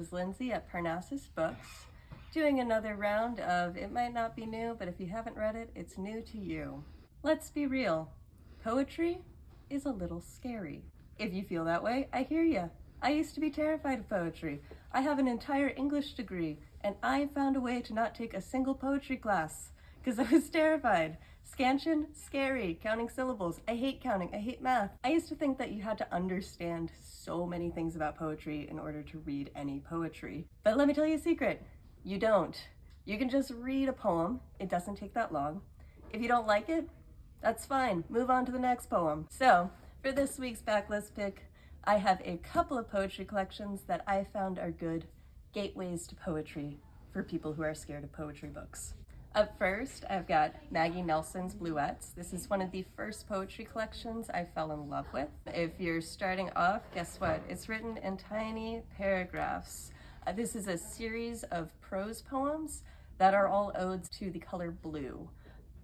is Lindsay at Parnassus Books, doing another round of It Might Not Be New, but if you haven't read it, it's new to you. Let's be real. Poetry is a little scary. If you feel that way, I hear ya. I used to be terrified of poetry. I have an entire English degree, and I found a way to not take a single poetry class because I was terrified. Scansion, scary. Counting syllables. I hate counting. I hate math. I used to think that you had to understand so many things about poetry in order to read any poetry. But let me tell you a secret. You don't. You can just read a poem. It doesn't take that long. If you don't like it, that's fine. Move on to the next poem. So, for this week's backlist pick, I have a couple of poetry collections that I found are good gateways to poetry for people who are scared of poetry books. Up first, I've got Maggie Nelson's Bluettes. This is one of the first poetry collections I fell in love with. If you're starting off, guess what? It's written in tiny paragraphs. This is a series of prose poems that are all odes to the color blue.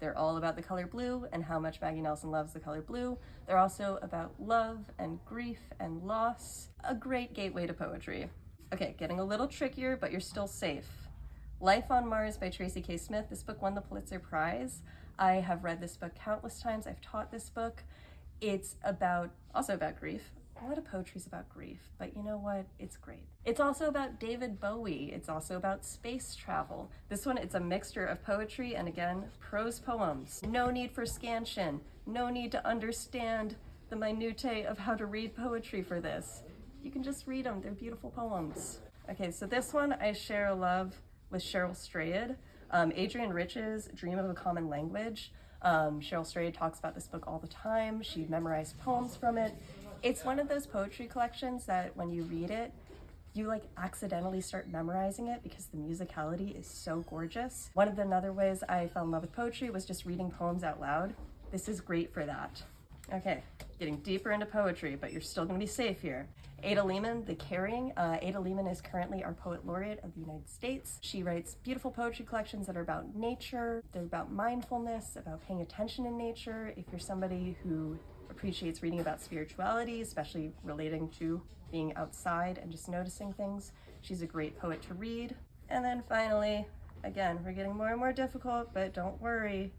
They're all about the color blue and how much Maggie Nelson loves the color blue. They're also about love and grief and loss. A great gateway to poetry. Okay, getting a little trickier, but you're still safe. Life on Mars by Tracy K. Smith. This book won the Pulitzer Prize. I have read this book countless times. I've taught this book. It's also about grief. A lot of poetry is about grief, but you know what? It's great. It's also about David Bowie. It's also about space travel. This one, it's a mixture of poetry and, again, prose poems. No need for scansion. No need to understand the minutiae of how to read poetry for this. You can just read them. They're beautiful poems. Okay, so this one I share a love with Cheryl Strayed. Adrienne Rich's Dream of a Common Language. Cheryl Strayed talks about this book all the time. She memorized poems from it. It's one of those poetry collections that when you read it, you accidentally start memorizing it because the musicality is so gorgeous. One of the other ways I fell in love with poetry was just reading poems out loud. This is great for that. Okay, getting deeper into poetry, but you're still gonna be safe here. Ada Lehman, The Caring. Ada Lehman is currently our Poet Laureate of the United States. She writes beautiful poetry collections that are about nature. They're about mindfulness, about paying attention in nature. If you're somebody who appreciates reading about spirituality, especially relating to being outside and just noticing things, she's a great poet to read. And then finally, again, we're getting more and more difficult, but don't worry,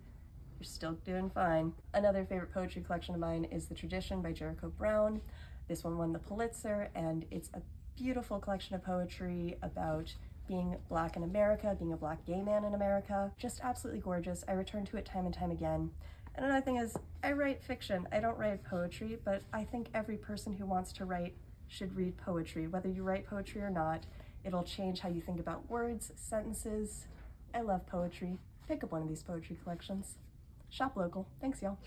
you're still doing fine. Another favorite poetry collection of mine is The Tradition by Jericho Brown. This one won the Pulitzer, and it's a beautiful collection of poetry about being Black in America, being a Black gay man in America. Just absolutely gorgeous. I return to it time and time again. And another thing is, I write fiction. I don't write poetry, but I think every person who wants to write should read poetry. Whether you write poetry or not, it'll change how you think about words, sentences. I love poetry. Pick up one of these poetry collections. Shop local. Thanks, y'all.